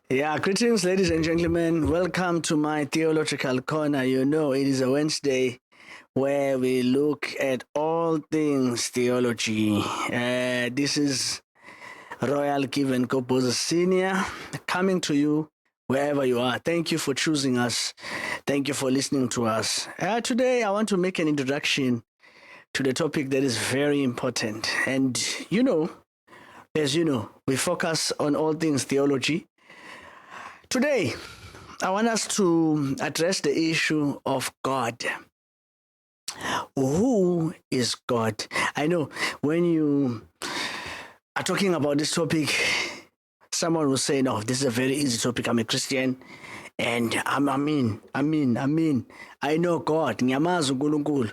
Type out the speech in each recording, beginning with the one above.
Yeah, greetings, ladies and gentlemen. Welcome to my theological corner. You know, it is a Wednesday where we look at all things theology. This is Royal Given Kopoza Senior coming to you wherever you are. Thank you for choosing us. Thank you for listening to us. Today, I want to make an introduction to the topic that is very important. And as you know, we focus on all things theology. Today, I want us to address the issue of God. Who is God? I know when you are talking about this topic, someone will say, no, this is a very easy topic. I'm a Christian and I know God. Ngiyamazi uNkulunkulu.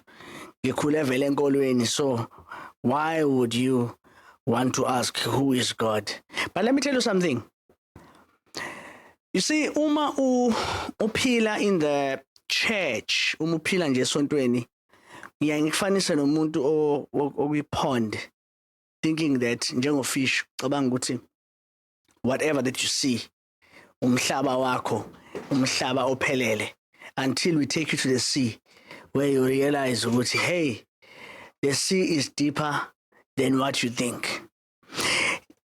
Ngikhule vele enkolweni. So why would you want to ask who is God? But let me tell you something. You see, uma uphila in the church, uma uphila nje esontweni, ngiyangikufanisa nomuntu okwi-pond, thinking that njengofish cabanga ukuthi whatever that you see, umhlaba wakho, umhlaba ophelele, until we take you to the sea, where you realize ukuthi, hey, the sea is deeper than what you think.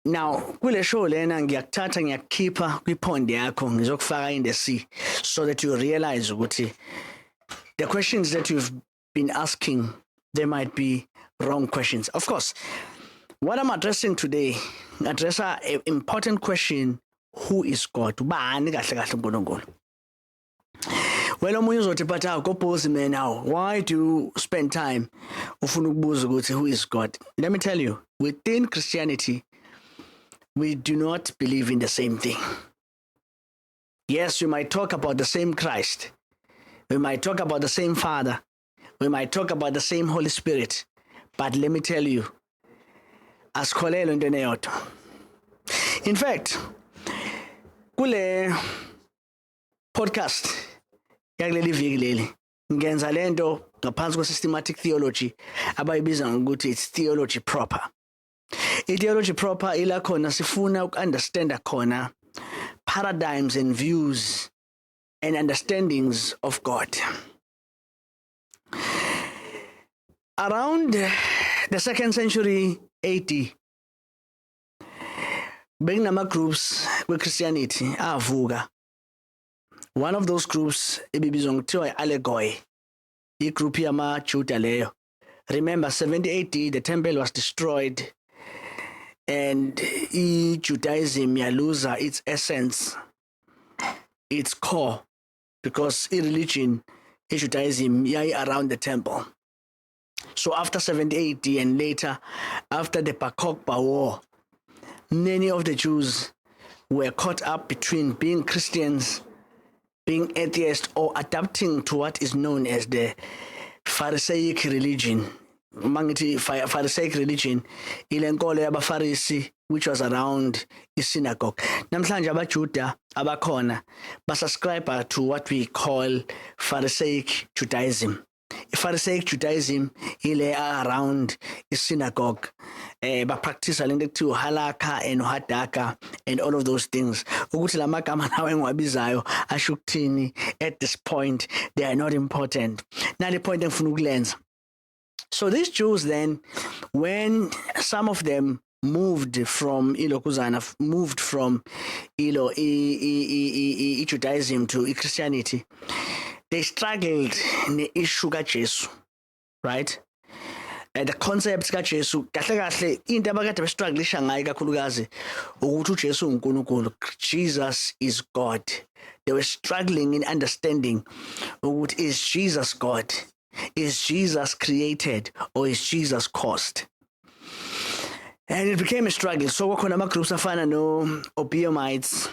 Now, kule show lena ngiyakuthatha ngiyakukhipha kwi-pond yakho ngizokufaka in the sea so that you realize ukuthi the questions that you've been asking, they might be wrong questions. Of course, what I'm addressing today, address an important question, who is God? Ubani kahle kahle uNkulunkulu? Well, omunye uzothi but Kopozi man, now why do you spend time ufuna ukubuza ukuthi who is God? Let me tell you, within Christianity, we do not believe in the same thing. Yes, we might talk about the same Christ. We might talk about the same Father. We might talk about the same Holy Spirit. But let me tell you, asikholelwa into eyodwa. In fact, kule podcast yakuleli viki leli ngenza lento ngaphansi kwe-systematic theology abayibiza ngokuthi it's theology proper. I-theology proper ila khona sifuna uku-understanda khona paradigms and views and understandings of God. Around the 2nd century AD, bekunama groups kwe-Christianity avuka. One of those groups ibibizwa ngokuthiwa i-Allegoy, igroup yamaJuda leyo. Remember, 70 AD, the temple was destroyed and Judaism yaluza its essence, its core, because religion, Judaism, yai around the temple. So after 70 AD and later, after the Bar Kokhba War, many of the Jews were caught up between being Christians, being atheists, or adapting to what is known as the Pharisaic religion. Mangithi Pharisaic religion ilenkolo yabafarisi, which was around the synagogue. Namhlanje abaJuda abakhona basubscribe to what we call Pharisaic Judaism. Pharisaic Judaism ile around the synagogue. Practice lento ekuthiwa halakha and hadaka and all of those things. Ukuthi lamagama nawe engiwabizayo asho ukuthini at this point, they are not important. Nale point engifuna ukulenza. So these Jews then, when some of them moved from Judaism to Christianity, they struggled ne-issue kaJesu, right? The concept kaJesu, kahle into abakade bestrugglisha ngayo kakhulukazi ukuthi uJesu uNkulunkulu, Jesus is God. They were struggling in understanding ukuthi is Jesus God? Is Jesus created or is Jesus caused? And it became a struggle. So kwakhona ama-groups afana no-Obiamites,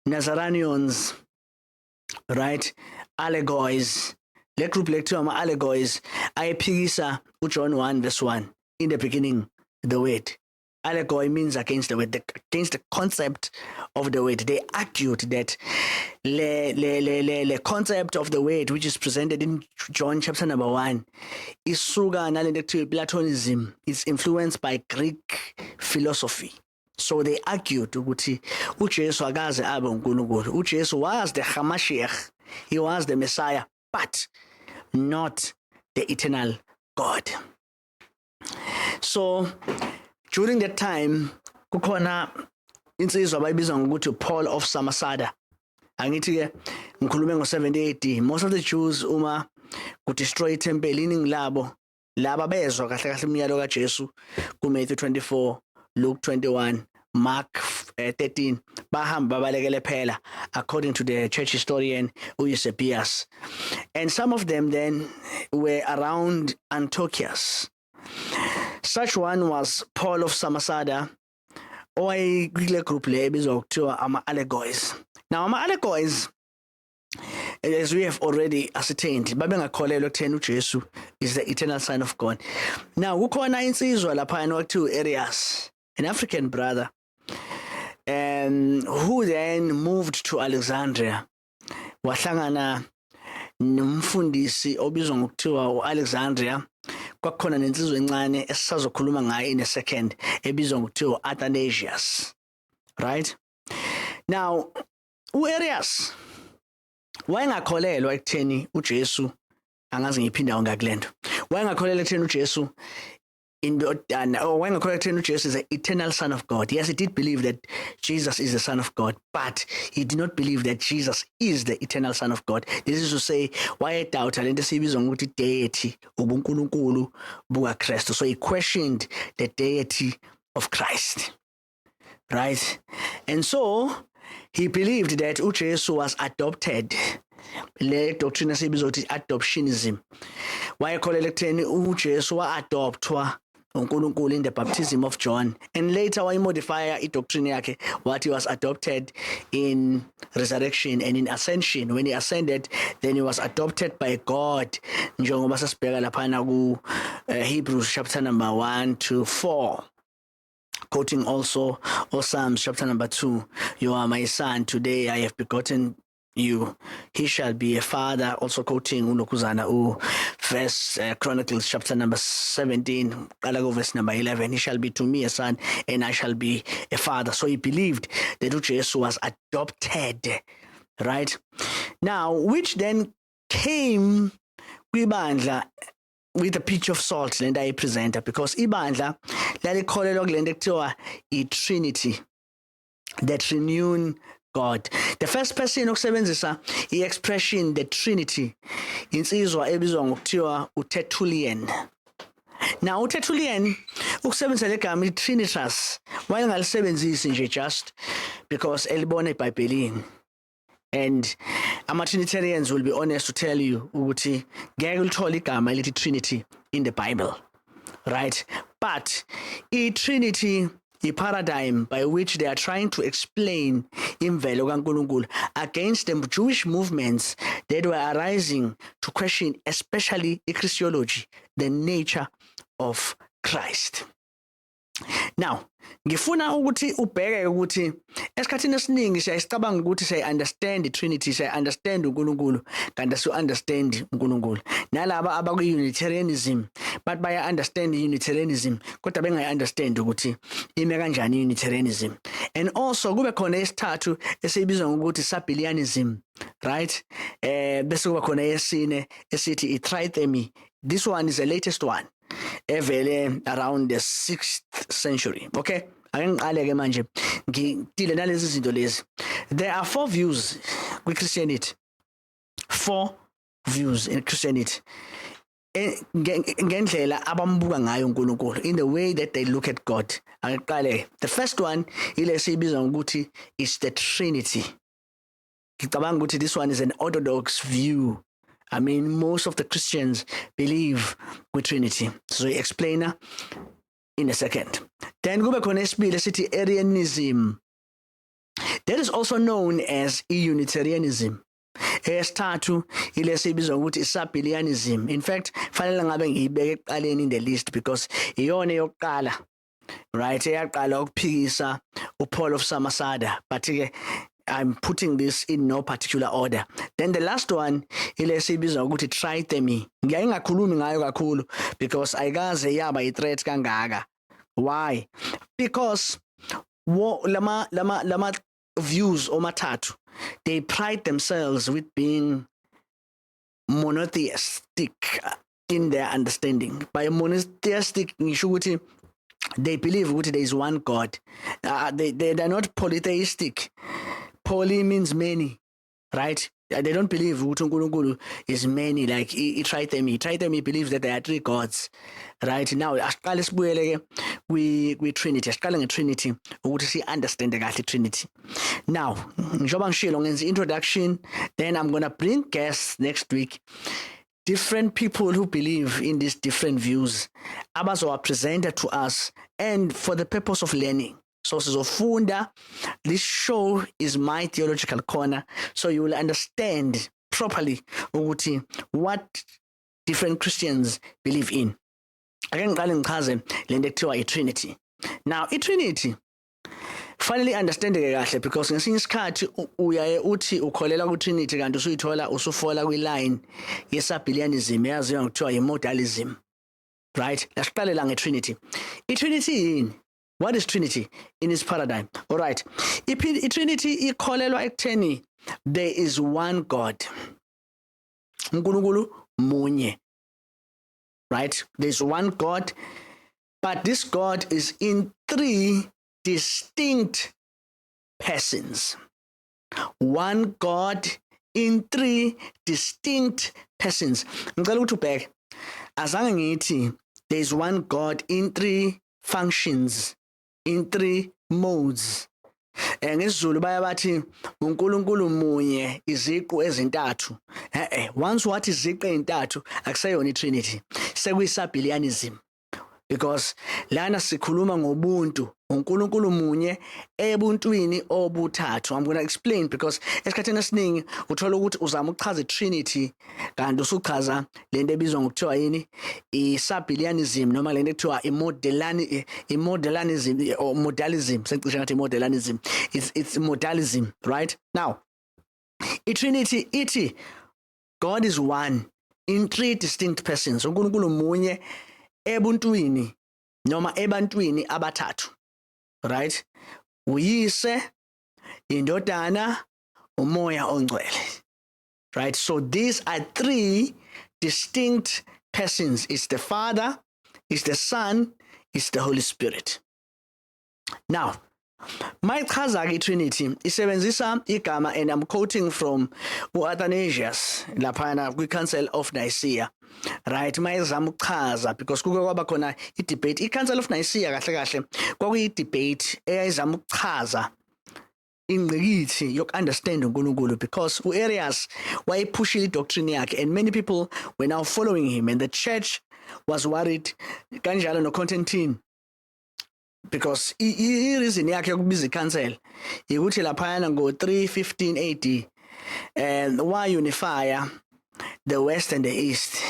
Nazarenians, right? Allegoys. Le group lekuthiwa ama-Allegoys ayephikisa uJohn 1 verse 1. In the beginning, the word. Allegoy means against the word, against the concept of the word. They argued that the concept of the word, which is presented in John chapter number 1, is Platonism. It's influenced by Greek philosophy. So they argued ukuthi uJesu akaze abe uNkulunkulu. uJesu was the Hamashiach, he was the Messiah, but not the eternal God. So during that time kukhona insizwa abayibiza ngokuthi Paul of Samosata. Angithi ke ngikhulume ngo-70 AD. Most of the Jews uma ku destroy itemple iningi labo laba bezwa kahle kahle imiyalo kaJesu ku Matthew 24, Luke 21, Mark 13 bahamba balekele phela according to the church historian Eusebius. And some of them then were around Antiochus. Such one was Paul of Samosata, oyikule group le ebizwa kuthiwa ama-allegories. Now ama-allegories, as we have already ascertained, babengakholelwa ekutheni uJesu is the eternal Son of God. Now kukhona insizwa laphana okuthiwa Arius, an African brother, who then moved to Alexandria, wahlangana nomfundisi obizwa ngokuthiwa u-Alexandria. Kwakhona nensizwa encane esisazokhuluma ngayo in a second ebizwa ngokuthiwa Athanasius, right? Now u-Arius wayengakholelwa ekutheni uJesu, angazi ngiphinda ngakulento, wayengakholelwa ekutheni uJesu wayengakholelwa ekutheni uJesu is the eternal Son of God. Yes, he did believe that Jesus is the Son of God, but he did not believe that Jesus is the eternal Son of God. This is to say, wayedoubt lento esibizwa ngokuthi deity, ubunkulunkulu bukaKristu. So he questioned the deity of Christ, right? And so he believed that uJesu was adopted. Le doctrine esibizwa ukuthi adoptionism. Wayekholelwa ekutheni uJesu wa-adoptwa uNkulunkulu in the baptism of John, and later wayimodify idoctrine yakhe what he was adopted in resurrection and in ascension. When he ascended, then he was adopted by God, njengoba sasibheka laphana ku Hebrews chapter number 1 to 4, quoting also Psalms chapter number 2, you are my son, today I have begotten you, he shall be a father. Also quoting ulokuzana verse Chronicles chapter number 17, verse number 11, he shall be to me a son and I shall be a father. So he believed that uJesu was adopted, right? Now, which then came kwibandla with a pinch of salt lenda ayipresenta, because ibandla lalikholelwa kulento ekuthiwa i-Trinity, the triune God. The first person okusebenzisa i-expression the Trinity insizwa ebizwa ngokuthiwa uTertullian. Now uTertullian ukusebenzisa legama i-Trinitas wayengalisebenzisi nje just because elibona eBhayibhelini. And ama-Trinitarians will be honest to tell you ukuthi ngeke ulithole igama elithi Trinity in the Bible, right? But i-Trinity, the paradigm by which they are trying to explain imvelo kaNkulunkulu against the Jewish movements that were arising to question, especially Christology, the nature of Christ. Now, ngifuna ukuthi ubheke ukuthi esikhathini esiningi siyacabanga ukuthi siya-understand i-Trinity, siya-understand uNkulunkulu, kanti siya-understand uNkulunkulu. Nalaba abaku-Unitarianism but baya-understand i-Unitarianism kodwa bengayi-understand ukuthi ime kanjani i-Unitarianism. And also kube khona esithathu esibizwa ngokuthi Sabellianism, right? Bese kuba khona yesine esithi i-Trithemy. This one is the latest one, evele around the 6th century. Okay, ake ngiqale ke manje ngidile nalezi zinto lezi. There are 4 views kwi-Christianity, 4 views in Christianity, ngendlela abambuka ngayo uNkulunkulu, in the way that they look at God. Ake ngiqale. The first one ile sibiza ngokuthi is the Trinity. Ngicabanga ukuthi this one is an orthodox view. I mean, most of the Christians believe with Trinity. So I explain in a second. Then kube khona esibili esithi Arianism. That is also known as Unitarianism. Esithathu ile sibizwa ukuthi Sabellianism. In fact, fanele ngabe ngiyibeke ekuqaleni in the list because iyona yokuqala, right? Eyaqala ukuphikisa uPaul of Samosata, but ke I'm putting this in no particular order. Then the last one ile sibizwa ukuthi Trithemy. Ngiyayikhulumi ngayo kakhulu because ayikaze yaba i-threat kangaka. Why? Because lama views omathathu, they pride themselves with being monotheistic in their understanding. By monotheistic, they believe that there is one God. They're not polytheistic. Poly means many, right? They don't believe uNkulunkulu is many, like Tritemi believes that there are three gods, right? Now asiqale sibuyele ke kwi-Trinity, asiqale nge-Trinity ukuthi si-understande kahle Trinity. Now njengoba ngishilo ngenza introduction, then I'm gonna bring guests next week, different people who believe in these different views abazowa presented to us, and for the purpose of learning. So sizofunda. This show is my theological corner, so you will understand properly ukuthi what different Christians believe in. Ake ngiqale ngichaze lento ekuthiwa i-Trinity. Now i-Trinity finally understandeke kahle, because ngesinye isikhathi uyaye uthi ukholela ku-Trinity kanti usuyithola usufola kwi-line yesabhilianism eyaziwa ngokuthiwa yi-modalism, right? Lasiqalela nge-Trinity. I-Trinity yini? What is Trinity in its paradigm? All right. I-Trinity ikholelwa ekutheni there is one God. uNkulunkulu munye. Right? There's one God, but this God is in three distinct persons. One God in three distinct persons. Ngicela ukuthi ubheke. Azange ngithi there's one God in three functions, in three modes. NgesiZulu bayabathi uNkulunkulu munye iziqu ezintathu. Once wathi iziqu ezintathu akuseyona iTrinity, sekuyisabhilianism, because lana sikhuluma ngobuntu, uNkulunkulu munye ebuntwini obuthathu. I'm going to explain, because esikhatheni esiningi uthola ukuthi uzama ukuchaza iTrinity kanti usuchaza lento ebizwa ngokuthiwa yini isabhilianism, noma lento ekuthiwa imodelanism or modalism. Sengicishe ngathi modelanism, it's modalism, right? Now iTrinity ithi God is one in three distinct persons. uNkulunkulu munye ebuntwini noma ebantwini abathathu, right? Uyise, indodana, umoya ongcwele, right? So these are three distinct persons. It's the Father, it's the Son, it's the Holy Spirit. Now mayichaza ke iTrinity isebenzisa igama, and I'm quoting from uAthanasius laphana kwi-Council of Nicaea, right? Mayizama ukuchaza, because kuke kwaba khona i-debate. I-Council of Nicaea kahle kahle kwakuyi-debate eyayizama ukuchaza ingqikithi yoku-understand uNkulunkulu, because u-Arius wayephushile idoctrine yakhe, and many people were now following him, and the church was worried kanjalo no-Constantine, because i-reason yakhe yokubiza i-council ukuthi laphayana ngo-315 AD and wa-unify the West and the East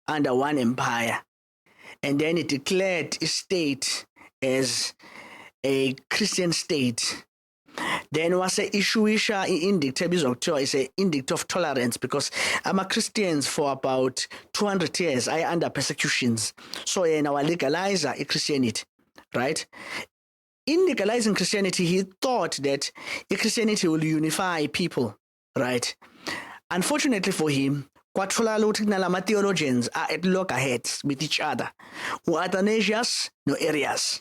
under one empire, and then it declared a state as a Christian state. Then was a issuisha indict ebizwa kuthiwa is a indict of tolerance, because ama-Christians for about 200 years are under persecutions, so yena walegalizer i-Christianity, right? In legalizing Christianity, he thought that Christianity will unify people, right? Unfortunately for him, kwatholakala ukuthi kunalama theologians are at loggerheads with each other, uAthanasius no-Arius.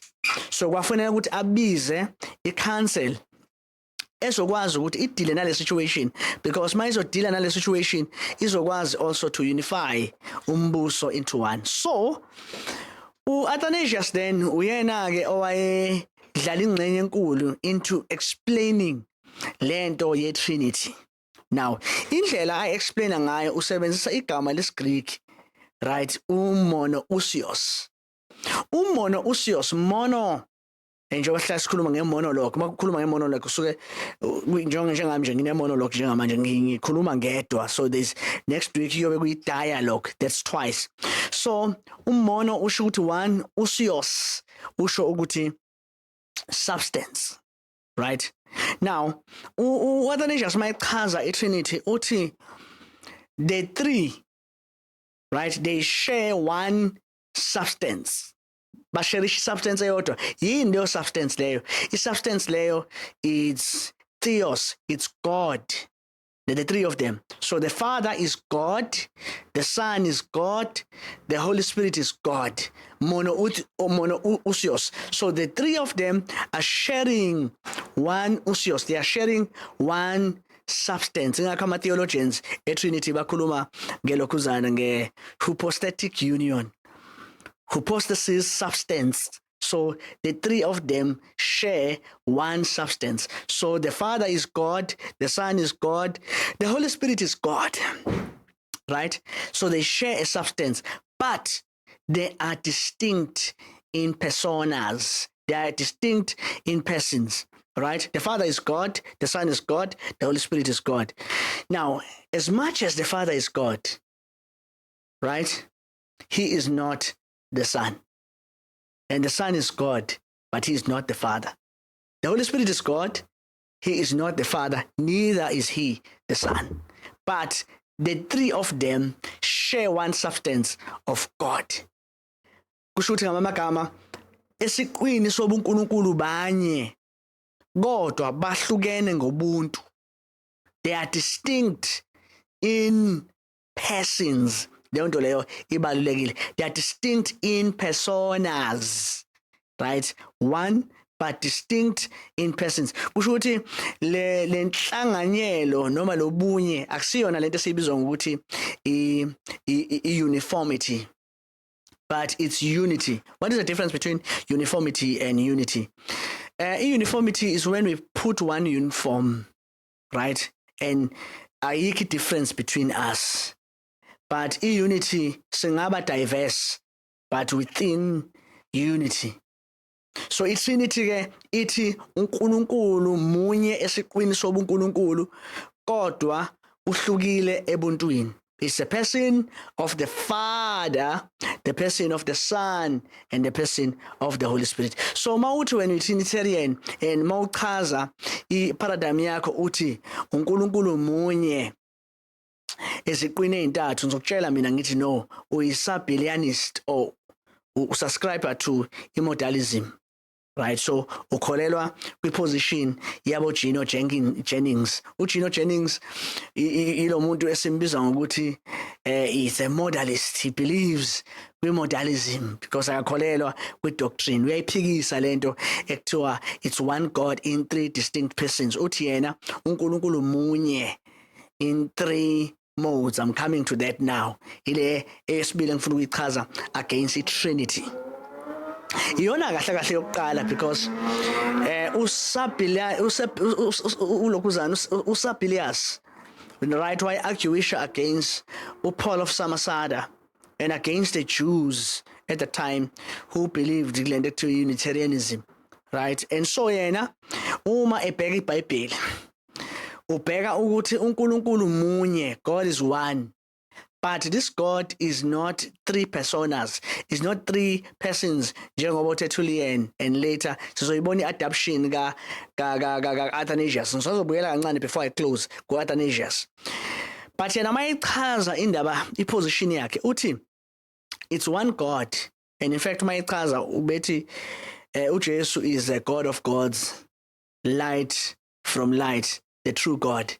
So kwafanele ukuthi abize i-council ezokwazi ukuthi idile nale situation, because mayizodila nale situation izokwazi also to unify umbuso into one. So uAthanasius then uyena ke owayedlala ingxenye enkulu into explaining lento ye-Trinity. Now indlela I-explaina ngayo usebenzisa igama lesiGreek, right? Umonoousios. Umonoousios, mono, njengoba sihlala sikhuluma nge-monologue. Makukhuluma nge-monologue usuke njengami nje ngine-monologue njengamanje ngikhuluma ngedwa, so there's next week kuyobe kuyi-dialogue, that's twice. So umono usho ukuthi one, ousios usho ukuthi substance, right? Now uAthanasius mayichaza iTrinity uthi the three, right, they share one substance. basherish substance eyodwa. Yini leyo substance leyo? I-substance leyo it's theos, it's God. The three of them. So the Father is God, the Son is God, the Holy Spirit is God. Monoousios. So the three of them are sharing one ousios. They are sharing one substance. Ingakho ama-theologians e-Trinity bakhuluma ngelokhuzana nge-hypostatic union. Hypostasis, substance. So the three of them share one substance. So the Father is God, the Son is God, the Holy Spirit is God, right? So they share a substance, but they are distinct in personas. They are distinct in persons, right? The Father is God, the Son is God, the Holy Spirit is God. Now, as much as the Father is God, right, he is not the Son. And the Son is God, but he is not the Father. The Holy Spirit is God. He is not the Father, neither is he the Son. But the three of them share one substance of God. Kusho ukuthi ngamagama esiqwini sobuNkulunkulu banye kodwa bahlukene ngobuntu. They are distinct in persons. Leyo nto leyo ibalulekile. They are distinct in personas, right? One but distinct in persons. Kusho ukuthi le nhlanganyelo noma lobunye akusiyona lento esibizwa ngokuthi uniformity, but it's unity. What is the difference between uniformity and unity? Uniformity is when we put one uniform, right? And ayikho difference between us. But unity singaba diverse, but within unity. So i-Trinity ke ithi uNkulunkulu munye esiqwini sobuNkulunkulu kodwa uhlukile ebuntwini. It's the person of the Father, the person of the Son, and the person of the Holy Spirit. So mawuthi when we Trinitarian and mawuchaza i-paradigm yakho uthi uNkulunkulu munye eziqwini ezintathu, ngizokutshela mina ngithi no, uyi-subbilianist or usubscriber to immodalism, right? So ukholelwa kwiposition yabo Gino Jennings. uGino Jennings ilo muntu esimbiza ngokuthi is a modalist. He believes kwi-modalism because akakholelwa kwi-doctrine. Uyayiphikisa lento ekuthiwa it's one God in three distinct persons. Uthi yena uNkulunkulu munye in three modes. I'm coming to that now. Ile esibile ngifuna ukuyichaza against i-Trinity. Iyona kahle kahle yokuqala because uSabilius, right, why argue against Paul of Samosata and against the Jews at the time who believed related to Unitarianism, right? And so yena uma ebheka iBhayibheli ubheka ukuthi uNkulunkulu munye, God is one. But this God is not three personas, is not three persons njengoba uTertullian and later sizoyibona i-adaption ka Athanasius. Ngizobuyela kancane before I close go Athanasius. But yena mayichaza indaba iposition yakhe uthi it's one God, and in fact mayichaza ubethi uJesu is a God of gods, light from light, the true God,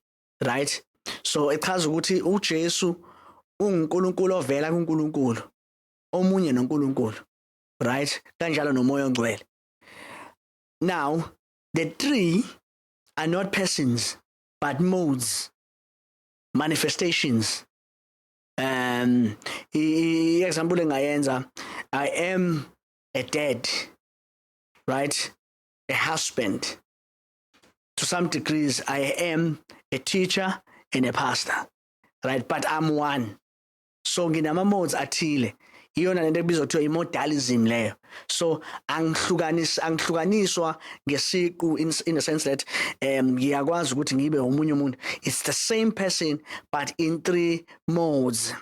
right? So ichaza ukuthi uJesu uNkulunkulu ovela kuNkulunkulu, omunye noNkulunkulu, right? Kanjalo nomoya ongcwele. Now the three are not persons but modes, manifestations. Example engayenza, I am a dad, right? A husband. To some degrees I am a teacher and a pastor, right? But I'm one. So nginama modes athile. Iyona lento ebizwa kuthiwa immodalism leyo. So angihlukaniswa ngesiqu in the sense that ngiyakwazi ukuthi ngibe umunye umuntu. It's the same person but in three modes.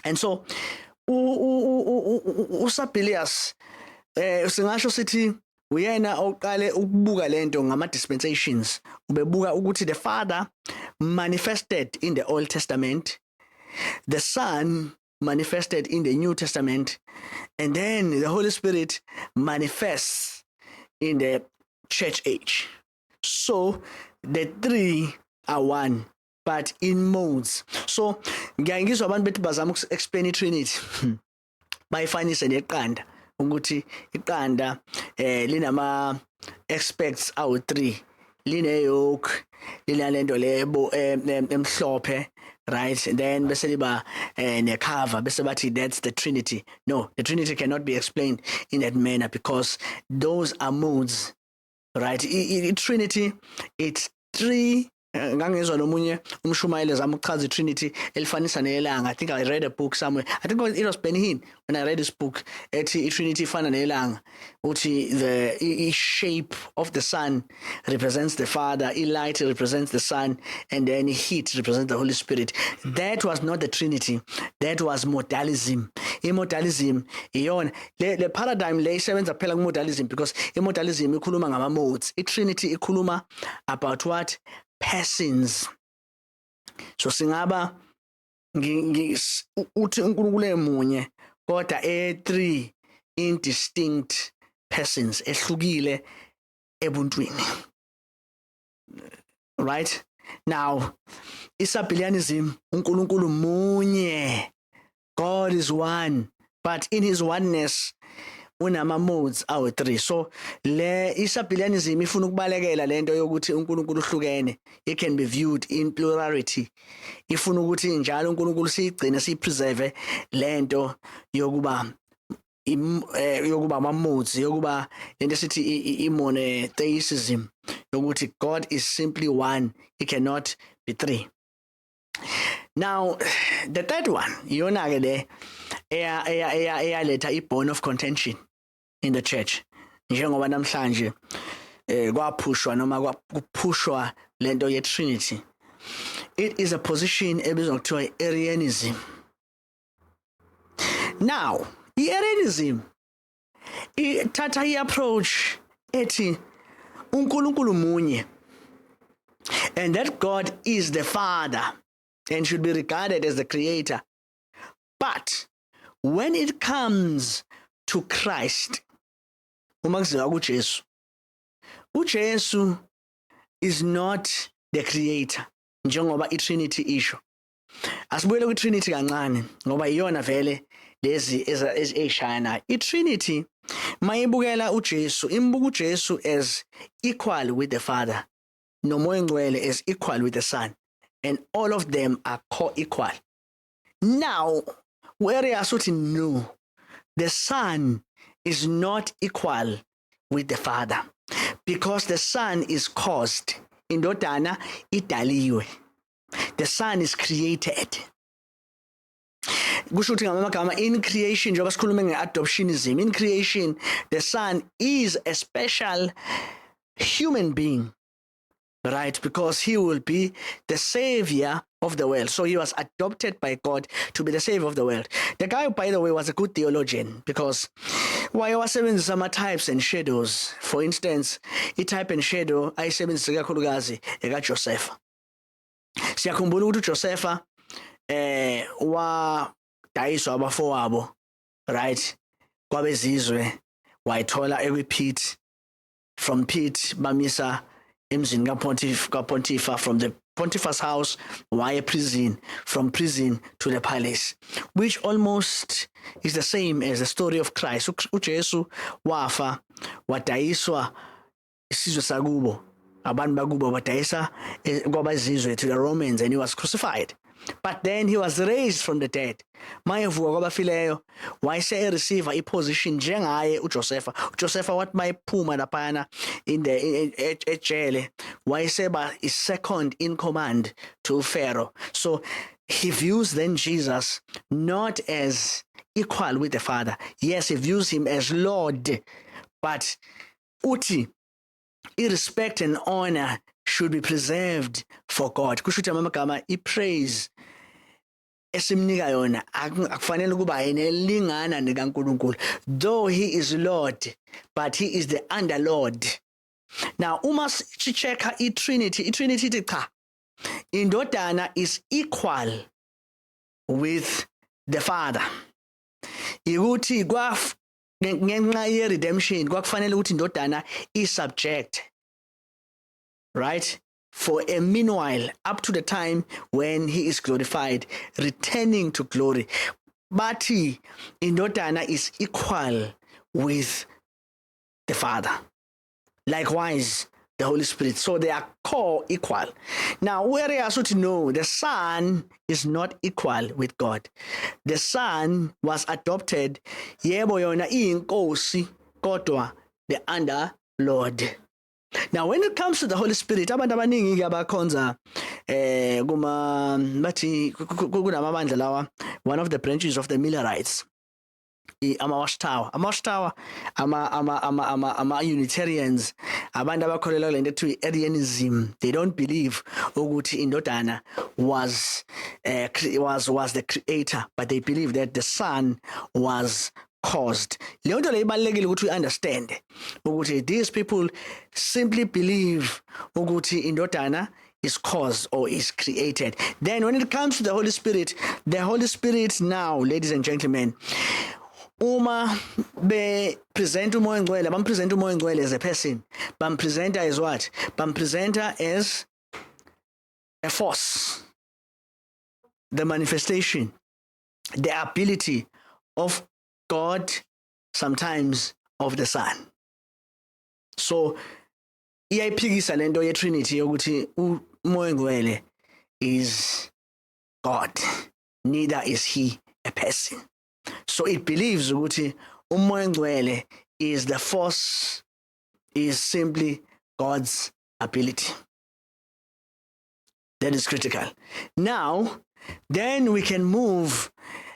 And so uSabilius singasho sithi uyena oqale ukubuka lento ngama dispensations. Ubebuka ukuthi the Father manifested in the Old Testament, the Son manifested in the New Testament, and then the Holy Spirit manifests in the church age. So the three are one, but in modes. So ngiyangizwa abantu bethi bazama uku-explain i-Trinity bayifanise neqanda ukuthi iqanda linama aspects awu-3, line yolk, linalento lebo emhlophe, right? And then bese liba ne-cover bese bathi that's the Trinity. No, the Trinity cannot be explained in that manner because those are modes, right? I-Trinity, it's three. Ngangizwa nomunye umshumayeli zama ukuchaza i-Trinity elifanisa nelanga. I think I read a book somewhere. I think it was Ben Hinn when I read this book. Ethi i-Trinity ifana nelanga. Uthi the shape of the sun represents the Father, light represents the Son, and then heat represents the Holy Spirit. That was not the Trinity. That was modalism. I-modalism iyona le paradigm le isebenza phela ku-modalism because i-modalism ikhuluma ngama-modes. I-Trinity ikhuluma about what? Persons. So singaba uthi uNkulunkulu emunye kodwa three indistinct persons ehlukile ebuntwini. Right? Now, isabhilianism, uNkulunkulu munye. God is one, but in his oneness unama modes awu-3. So le isabhilianism ifuna ukubalekela lento yokuthi uNkulunkulu uhlukene. It can be viewed in plurality. Ifuna ukuthi njalo uNkulunkulu sigcine sipreserve lento yokuba ama modes, yokuba lento sithi monotheism, yokuthi God is simply one. He cannot be three. Now, the third one, iyona ke le eyaletha i-bone of contention in the church. Njengoba namhlanje kwaphushwa noma kuphushwa lento ye-Trinity. It is a position ebizwa kuthiwa i-Arianism. Now, i-Arianism ithatha i-approach ethi uNkulunkulu munye, and that God is the Father and should be regarded as the creator. But when it comes to Christ, uJesu is not the creator njengoba i-Trinity isho. Asibuyele ku-Trinity kancane ngoba iyona vele lezi ezishayana. I-Trinity mayibukela uJesu, imbuka uJesu as equal with the Father, nomoya ngcwele as equal with the Son, and all of them are co-equal. Now, whereas no, the Son is not equal with the Father because the Son is caused. Indodana idaliwe. The Son is created. Kusho ukuthi ngamagama, in creation, njengoba sikhulume nge-adoptionism, in creation the Son is a special human being, right? Because he will be the savior of the world. So he was adopted by God to be the savior of the world. The guy, by the way, was a good theologian because why wasebenzisa ama-types and shadows. For instance, i-type and shadow ayisebenzisa kakhulukazi ekaJosepha. Siyakhumbula ukuthi uJosepha wadayiswa abafowabo, right? Kwabezizwe wayithola ekwi-pit, from pit bamisa emzini kaPontifa, from the Pontiphas house waya prison, from prison to the palace, which almost is the same as the story of Christ. uJesu wafa, wadayiswa isizwe sakubo, abantu bakubo badayisa kwabazizwe to the Romans, and he was crucified. But then he was raised from the dead. Mayevuka kwabafileyo wayese receive iposition njengaye uJosepha. uJosepha wathi mayephuma laphana in the ejele wayeseba is second in command to Pharaoh. So he views then Jesus not as equal with the Father. Yes, he views him as Lord, but uthi respect and honor should be preserved for God. Kusho ukuthi amagama i-praise esimnika yona akufanele kuba inelingana nekaNkulunkulu, though he is Lord, but he is the under Lord. Now uma sicheka i-Trinity ithi cha, indodana is equal with the Father. Ikuthi ngenxa ye redemption kwakufanele ukuthi indodana is subject, right, for a meanwhile up to the time when he is glorified, returning to glory. Bathi indodana is equal with the Father. Likewise, the Holy Spirit. So they are co-equal. Now, whereas to know the Son is not equal with God. The Son was adopted, yebo yona iyinkosi kodwa the under Lord. Now, when it comes to the Holy Spirit, abantu abaningi ke abakhonza kuma bathi kunamabandla lawa, one of the branches of the Millerites, ama-Watchtower, ama-Unitarians, abantu abakholelwa lento ekuthiwa i-Arianism. They don't believe ukuthi indodana was the creator, but they believe that the Son was caused. Leyo nto le ibalulekile ukuthi we-understand ukuthi these people simply believe ukuthi indodana is caused or is created. Then when it comes to the Holy Spirit now, ladies and gentlemen, uma be present umoya ngcwele, bampresenta umoya ngcwele as a person, bampresenta as what? Bampresenta as a force, the manifestation, the ability of God, sometimes of the Son. So iyayiphikisa lento ye Trinity yokuthi umoya ngcwele is God, neither is he a person. So it believes ukuthi umoya ngcwele is the force, is simply God's ability. That is critical. Now, then we can move,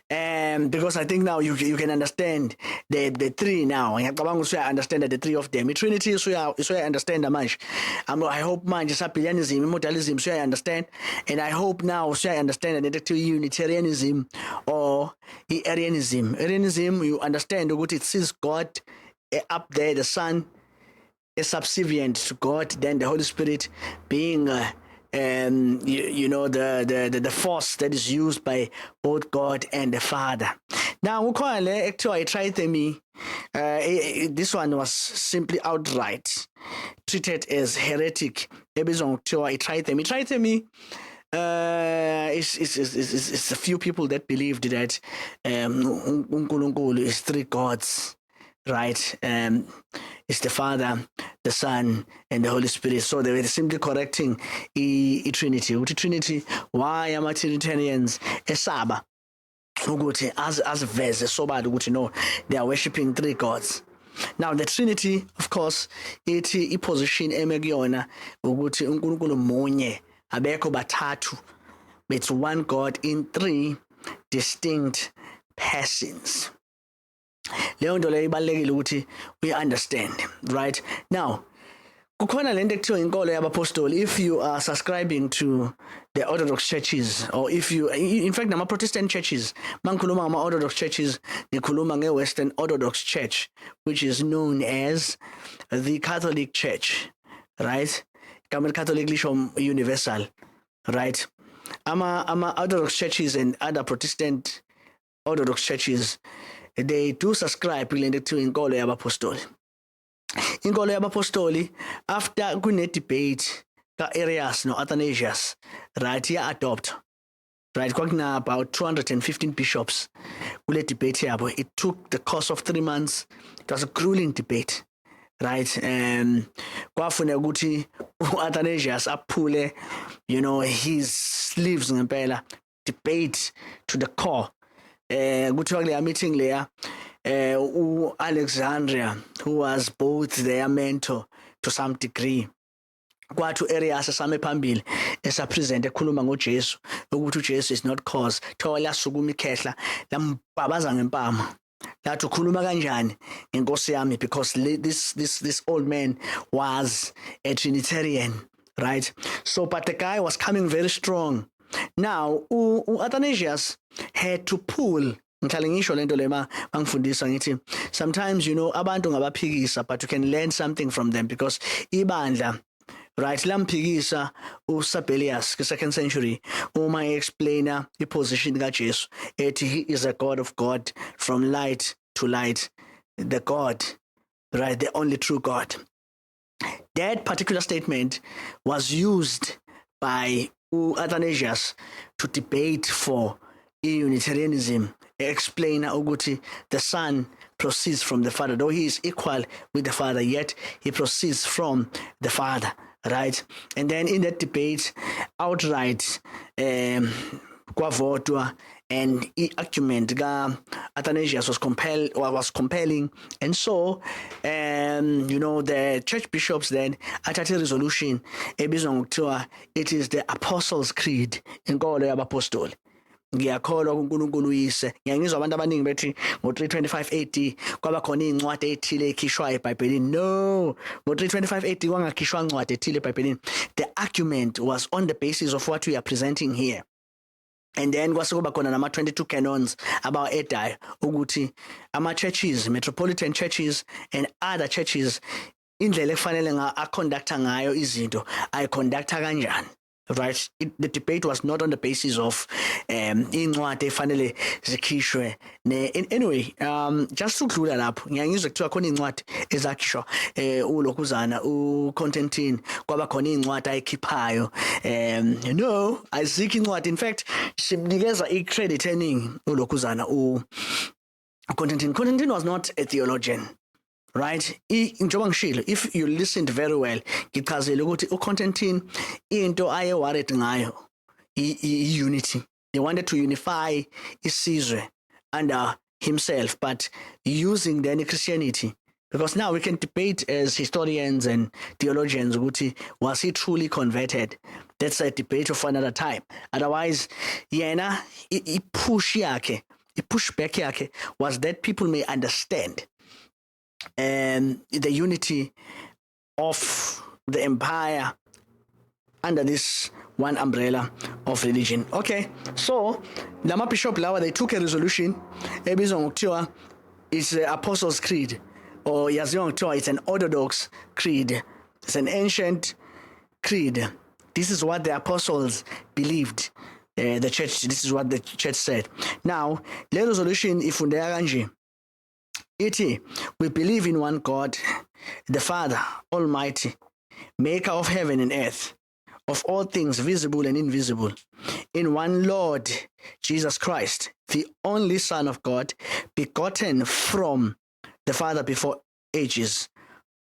because I think now you can understand the three now. Ngiyacabanga understand the three of them. Trinity is understand manje. I hope manje Sabellianism, Modalism, so I understand, and I hope now so I understand that Unitarianism or Arianism. Arianism, you understand ukuthi it sees God up there, the Son is subservient to God, then the Holy Spirit being the force that is used by both God and the Father. Now, we call it actually tritemy. This one was simply outright treated as heretic. Tritemy is a few people that believed that uNkulunkulu is three gods, right? It's the Father, the Son, and the Holy Spirit. So they were simply correcting Trinity. Trinity, why am I Trinitarians? Esaba. Ukuthi as veze so bad ukuthi no, they are worshiping three gods. Now the Trinity, of course, ithi position emekuyona ukuthi uNkulunkulu munye, abekho bathathu. It's one God in three distinct persons. Leyo nto leyo ibalekile ukuthi we understand, right? Now, kukhona lento ekuthiwa inkolo yabapostoli. If you are subscribing to the Orthodox churches, or if you, in fact, nama Protestant churches, mangikhuluma ngama Orthodox churches, ngikhuluma nge-Western Orthodox Church, which is known as the Catholic Church, right? Igama Catholic lisho universal, right? Ama Orthodox churches and other Protestant Orthodox churches, they do subscribe to inkolo yabapostoli. Inkolo yabapostoli, after kune debate ka Arius no Athanasius, right, ya adopt, right, kwakuna about 215 bishops kule debate yabo. It took the course of 3 months. It was a grueling debate, right? Kwafuna ukuthi Athanasius aphule, his sleeves ngempela, debate to the core. Kuthiwa kuleya meeting leya, Alexandria, who was both their mentor to some degree, kwathi Arius esame phambili esapresent ekhuluma ngoJesu ukuthi uJesu is not cause. Thola lasukuma ikhehla lambhabaza ngempama, lathi ukhuluma kanjani ngenkosi yami, because this old man was a Trinitarian, right? So but the guy was coming very strong. Now Athanasius had to pull. Ngihlale ngisho lento le mangifundisa ngithi sometimes abantu ngabaphikisa, but you can learn something from them, because ibandla right, lamphikisa uSabellius ke-2nd century uma explainer iposition kaJesu ethi he is a God of God from light to light, the God, right, the only true God. That particular statement was used by Athanasius to debate for Unitarianism, explain ukuthi the Son proceeds from the Father. Though he is equal with the Father, yet he proceeds from the Father, right? And then in that debate, outright kwavotwa, and the argument ka Athanasius was compelling, and so the church bishops then athathe resolution ebizwa ngokuthiwa it is the Apostles' Creed, inkolo yabapostoli. Ngiyakholwa kuNkulunkulu uyise. Ngiyangizwa abantu abaningi bethi ngo325 AD kwaba khona incwadi ethile ekhishwayo eBhayibhelini. No, ngo325 AD kwangakhishwa incwadi ethile eBhayibhelini. The argument was on the basis of what we are presenting here. And then kwase kuba khona nama 22 canons about edayo ukuthi ama churches, metropolitan churches and other churches, indlela efanele aconducta ngayo izinto ayiconducta kanjani. Right, the debate was not on the basis of incwadi efanele zikhishwe. Anyway, just ukudlula lapho ngiyangizwe kuthiwa khona incwadi ezakhishwa uLokuzana uConstantine kwaba khona incwadi ayikhiphayo. No, ayizikho incwadi. In fact, simnikeza icredit eningi uLokuzana uConstantine. Constantine was not a theologian. Right, njengoba ngishilo, if you listened very well, ngichazele ukuthi uConstantine into aye worried ngayo unity. They wanted to unify isizwe under himself, but using then Christianity. Because now we can debate as historians and theologians ukuthi was he truly converted? That's a debate of another time. Otherwise, yena pushback yakhe was that people may understand the unity of the empire under this one umbrella of religion. Okay, so lama bishop lawa, they took a resolution ebizwa ngokuthiwa it's the Apostles' Creed, or yaziwa ngokuthiwa it's an Orthodox creed. It's an ancient creed. This is what the apostles believed. The church, this is what the church said. Now, the resolution ifundeka kanje. Iti, we believe in one God, the Father Almighty, maker of heaven and earth, of all things visible and invisible, in one Lord Jesus Christ, the only Son of God, begotten from the Father before ages.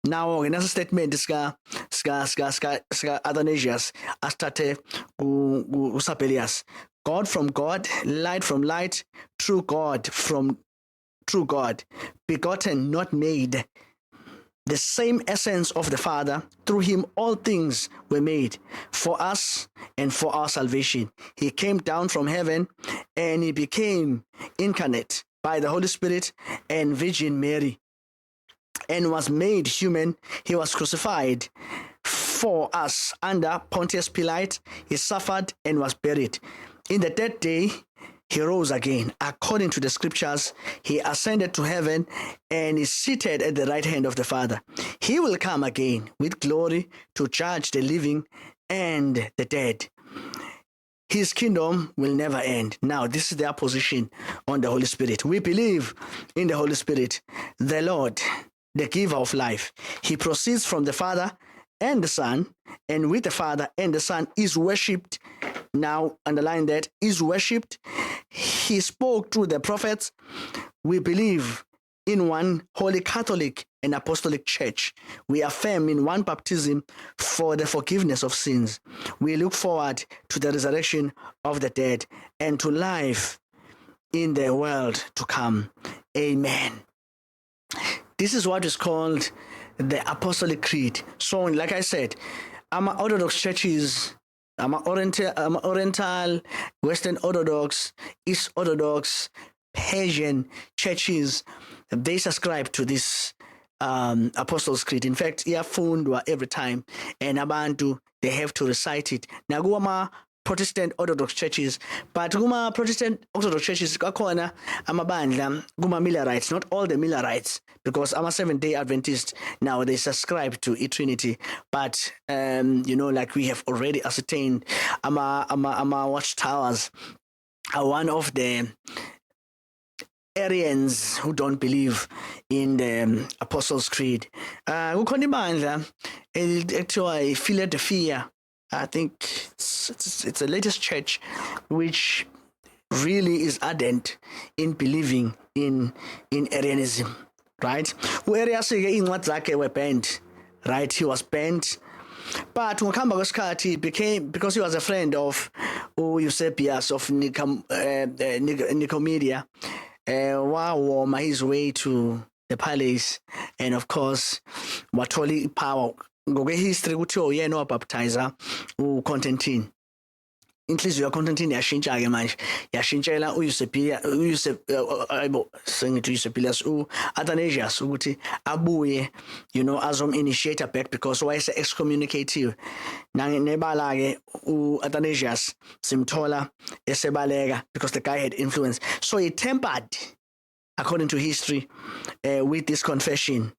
Now, in a statement, ska Athanasius astate uSabellius, God from God, light from light, true God from true God, begotten, not made, the same essence of the Father. Through him all things were made, for us and for our salvation. He came down from heaven and he became incarnate by the Holy Spirit and Virgin Mary, and was made human. He was crucified for us under Pontius Pilate. He suffered and was buried. In the third day, he rose again. According to the scriptures, he ascended to heaven and is seated at the right hand of the Father. He will come again with glory to judge the living and the dead. His kingdom will never end. Now, this is their position on the Holy Spirit. We believe in the Holy Spirit, the Lord, the giver of life. He proceeds from the Father and the Son, and with the Father and the Son is worshipped. Now, underline that, is worshipped. He spoke through the prophets. We believe in one holy Catholic and Apostolic Church. We affirm in one baptism for the forgiveness of sins. We look forward to the resurrection of the dead and to life in the world to come. Amen. This is what is called the Apostolic Creed. So, like I said, Orthodox churches, Oriental, Western Orthodox, East Orthodox, Persian churches, they subscribe to this Apostles' Creed. In fact, iyafundwa every time, and abantu, they have to recite it. Nakuwama Protestant Orthodox churches, but kuma Protestant Orthodox churches kakhona amabandla kuma Millerites, not all the Millerites, because I'm a Seventh-day Adventist now, they subscribe to Trinity, but like we have already ascertained, ama watchtowers are one of the Arians who don't believe in the Apostles' Creed. Kukhona ibandla ekuthiwa Philadelphia. I think it's the latest church which really is ardent in believing in Arianism, right? U-Arius-ke iy'ncwadi zakhe were banned, right? He was banned. But ngokuhamba kwesikhathi became, because he was a friend of Eusebius of Nicomedia, wawoma his way to the palace, and of course wathola ipower. Ngokwe-history kuthiwa uyena owabhaptizer uConstantine. Inhliziyo kaConstantine yashintsha-ke manje, yashintshela Eusebius u-Athanasius ukuthi abuye azom-initiate back, because wayese-excommunicatiwe. Nebala-ke u-Athanasius simthola esebaleka because the guy had influence. So he tempered, according to history, with this confession.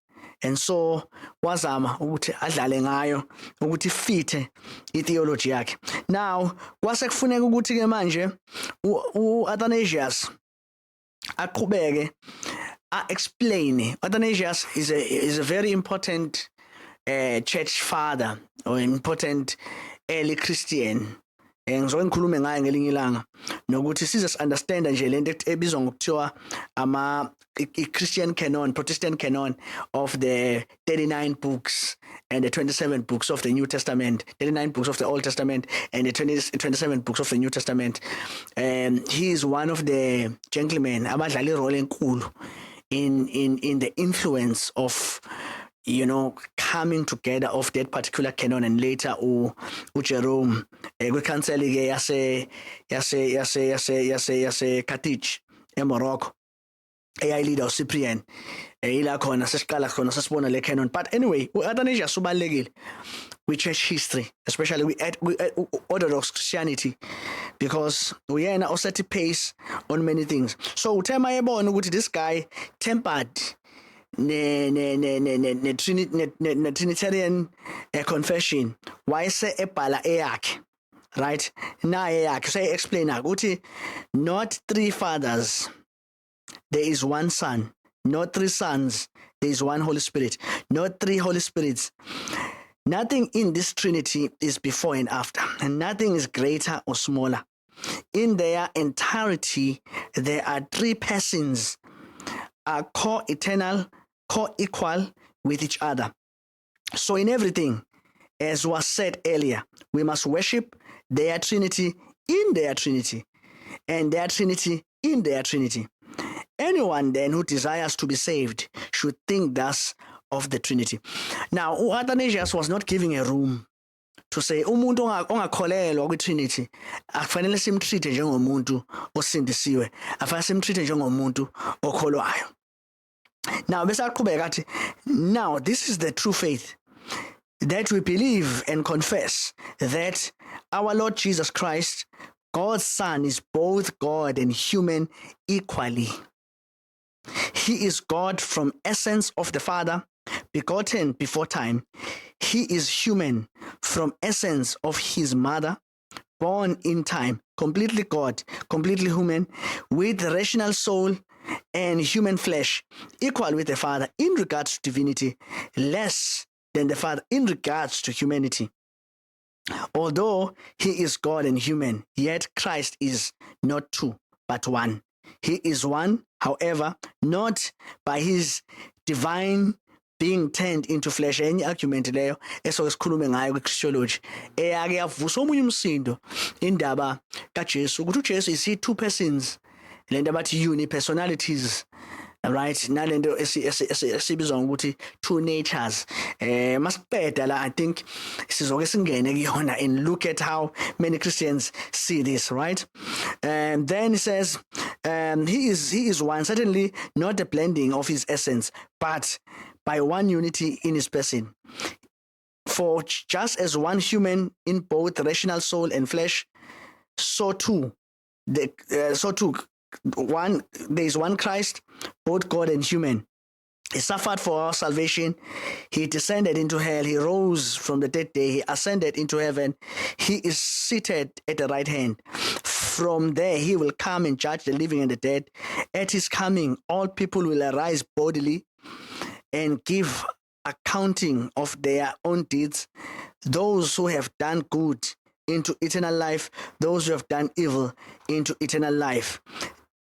And so wazama ukuthi adlale ngayo ukuthi fithe itheology yakhe. Now kwase kufuneka ukuthi ke manje u-Athanasius aqhubeke explain. Athanasius is a very important church father, or important early Christian. Ngizoke ngikhulume ngaye ngelinye ilanga nokuthi size understand nje lento ebizwa ngokuthiwa Christian canon, Protestant canon of the 39 books and the 27 books of the New Testament, 39 books of the Old Testament and the 27 books of the New Testament. He is one of the gentlemen abadlala irole enkulu in the influence of coming together of that particular canon, and later Jerome council yase Carthage eMorocco leader Cyprian ila khona sesiqala khona sesibona le canon. But anyway, u-Athanasius ubalekile with church history, especially with Orthodox Christianity, because uyena oset pace on many things. So uthema yebona ukuthi this guy tempered Trinitarian confession wayese ebhala eyakhe, right? Naye yakhe say explain ukuthi not three fathers, there is one son, not three sons, there is one Holy Spirit, not three Holy Spirits. Nothing in this Trinity is before and after, and nothing is greater or smaller. In their entirety, there are three persons, are co-eternal, co-equal with each other. So in everything, as was said earlier, we must worship their Trinity in their Trinity, and their Trinity in their Trinity. Anyone then who desires to be saved should think thus of the Trinity. Now, Athanasius was not giving a room to say umuntu ongakholelwa kwi-Trinity akufanele simtreat njengomuntu osindisiwe, afanele simtreat njengomuntu okholwayo. Now bese aqhubeka athi, now this is the true faith, that we believe and confess that our Lord Jesus Christ, God's Son, is both God and human equally. He is God from essence of the Father, begotten before time. He is human from essence of his mother, born in time, completely God, completely human, with rational soul and human flesh, equal with the Father in regards to divinity, less than the Father in regards to humanity. Although he is God and human, yet Christ is not two, but one. He is one, however, not by his divine being turned into flesh. Enye argument leyo esosikhulume ngayo kwi-Christology eyake yavusa omunye umsindo indaba kaJesu ukuthi uJesu is two persons, lento abathi uni-personalities, right? Nalento esibizwa ngokuthi two natures. Masiqeda la, I think sizoke singene kuyona and look at how many Christians see this, right? And then he says, he is one, certainly not a blending of his essence, but by one unity in his person. For just as one human in both rational soul and flesh, so too, there is one Christ, both God and human. He suffered for our salvation. He descended into hell. He rose from the dead day. He ascended into heaven. He is seated at the right hand. From there, he will come and judge the living and the dead. At his coming, all people will arise bodily and give accounting of their own deeds. Those who have done good into eternal life, those who have done evil into eternal life.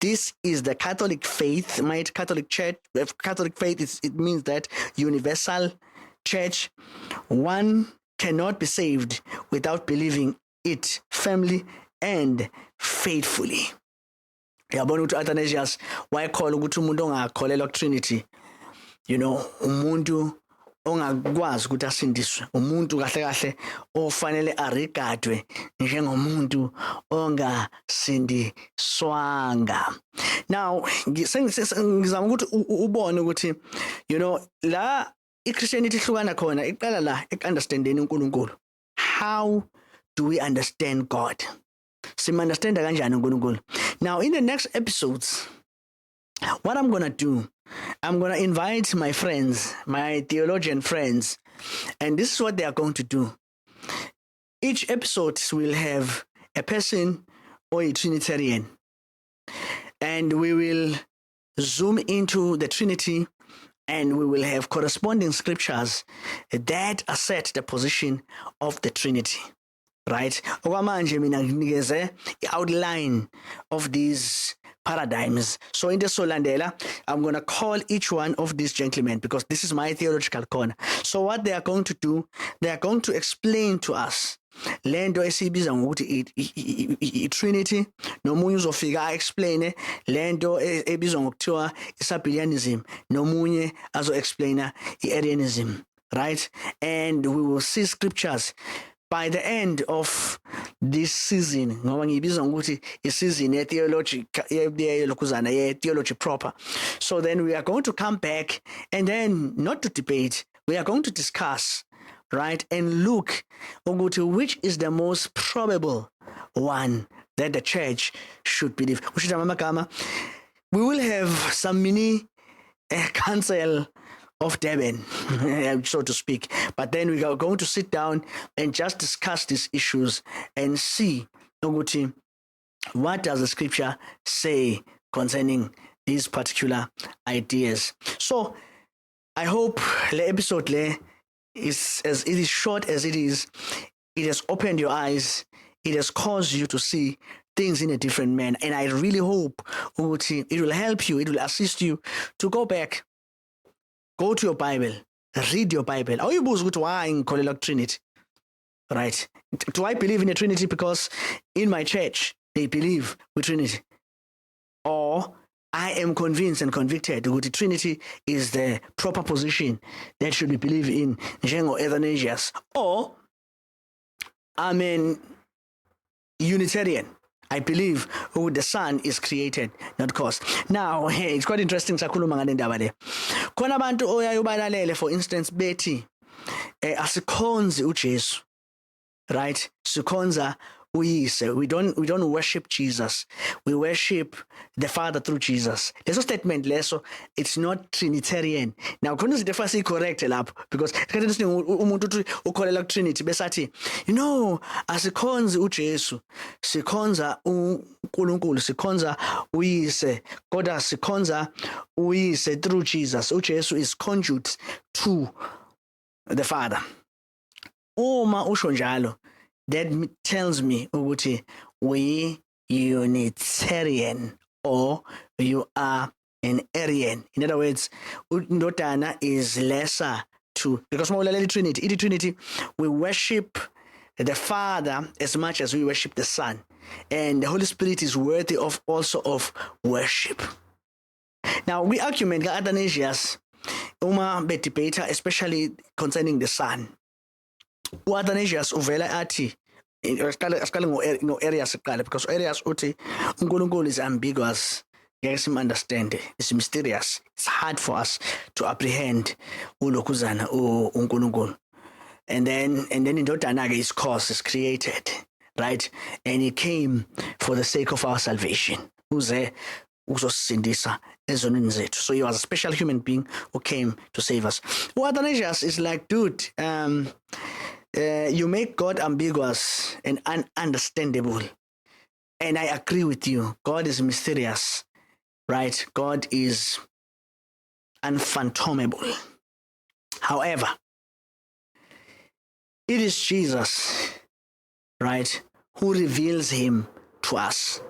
This is the Catholic faith, my Catholic Church. Catholic faith, it means that universal church. One cannot be saved without believing it firmly and faithfully. Yabona ukuthi Athanasius wayekholwa ukuthi umuntu ongakholelwa kuTrinity, umuntu ongakwazi ukuthi asindiswe, umuntu kahle kahle ofanele arigadwe njengomuntu ongasindiswanga. Now ngizama ukuthi ubone ukuthi la iChristianity ihlukana khona iqala la ekunderstandeni uNkulunkulu. How do we understand God? Simunderstanda kanjani uNkulunkulu? Now in the next episodes, what I'm going to do, I'm going to invite my friends, my theologian friends, and this is what they are going to do. Each episode will have a person or a Trinitarian, and we will zoom into the Trinity, and we will have corresponding scriptures that assert the position of the Trinity. Right? Okwamanje mina nginikeze i-outline of these paradigms. So in the Solandela, I'm going to call each one of these gentlemen because this is my theological corner. So what they are going to do, they are going to explain to us lento esibiza ngokuthi i-Trinity, nomunye uzofika explain lento ebizwa ngokuthiwa i-Sabellianism, nomunye azo-explaina i-Arianism, right? And we will see scriptures by the end of this season, ngoba ngiyibiza ngokuthi i-season ye-theology proper. So then we are going to come back and then not to debate, we are going to discuss, right, and look ukuthi which is the most probable one that the church should believe. We will have some mini council of Durban, so to speak. But then we are going to sit down and just discuss these issues and see what does the scripture say concerning these particular ideas. So I hope the episode is, as it is short as it is, it has opened your eyes, it has caused you to see things in a different manner. And I really hope it will help you, it will assist you to go back. Go to your Bible, read your Bible. Awuyibuza ukuthi why ngikholelwa kuTrinity, right? Do I believe in a Trinity because in my church they believe with Trinity? Or I am convinced and convicted that Trinity is the proper position that should be believed in, njengo Athanasius. Or I'm an Unitarian. I believe the Son is created, not caused. Now, hey, it's quite interesting sakhuluma ngale ndaba le. Khona abantu oyayobalalele, for instance, bethi asikhonzi uJesu. Right? Sikhonza uyise. We don't worship Jesus. We worship the Father through Jesus. Leso statement leso, it's not Trinitarian. Now khona izinto efase correct lapho because isikhathi esiningi umuntu uthi ukholela kuTrinity besathi asikhonzi uJesu, sikhonza uNkulunkulu, sikhonza uyise, kodwa sikhonza uyise through Jesus. uJesu is conduit to the Father. Uma usho njalo, that tells me ukuthi we Unitarian or you are an Arian. In other words, Ndodana is lesser to, because in Trinity, we worship the Father as much as we worship the Son, and the Holy Spirit is worthy of also of worship. Now, we argument Athanasius uma be debater, especially concerning the Son. Athanasius uvela athi asiqale ngo-Arius siqale, because Arius uthi uNkulunkulu is ambiguous, ngeke simunderstand, it's mysterious, it's hard for us to apprehend ulokhuzana uNkulunkulu. And then indodana ke is caused, is created, right? And he came for the sake of our salvation. Uze uzosindisa ezonweni zethu. So he was a special human being who came to save us. Athanasius is like, dude, you make God ambiguous and ununderstandable. And I agree with you. God is mysterious, right? God is unfathomable. However, it is Jesus, right, who reveals him to us.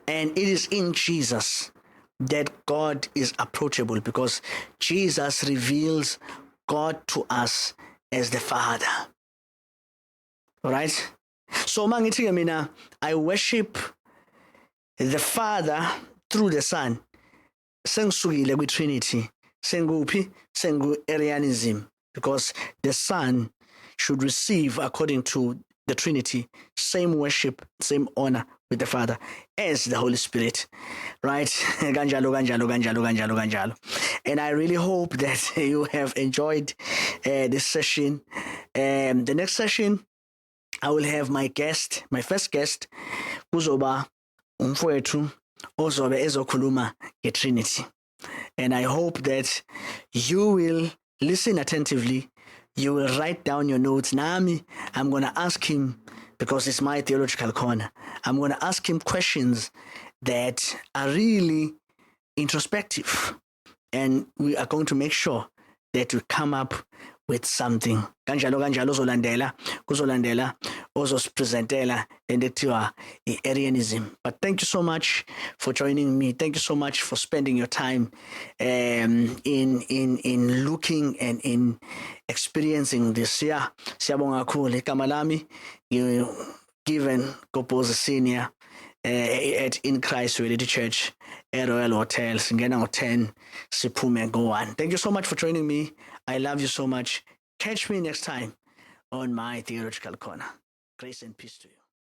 And it is in Jesus that God is approachable, because Jesus reveals God to us as the Father. All right? So mangithi mina, I worship the Father through the Son. Sengisukile kwi-Trinity. Senguphi? Sengu-Arianism. Because the Son should receive, according to the Trinity, same worship, same honor with the Father as the Holy Spirit, right? Ganjalo. And I really hope that you have enjoyed this session. The next session, I will have my first guest, kuzoba umfowethu ozobe ezokhuluma nge-Trinity. And I hope that you will listen attentively. You will write down your notes. Nami, I'm going to ask him, because it's my theological corner, I'm going to ask him questions that are really introspective. And we are going to make sure that we come up with something. Kanjalo kuzolandela ozosipresentela lento ekuthiwa i-Arianism. But thank you so much for joining me. Thank you so much for spending your time in looking and in experiencing this. Siyabonga kakhulu. Igama lami given Kopoza Senior at In Christ Reality Church at Royal Hotel. Singena ngo-10, siphume ngo-1. Thank you so much for joining me. I love you so much. Catch me next time on my Theological Corner. Grace and peace to you.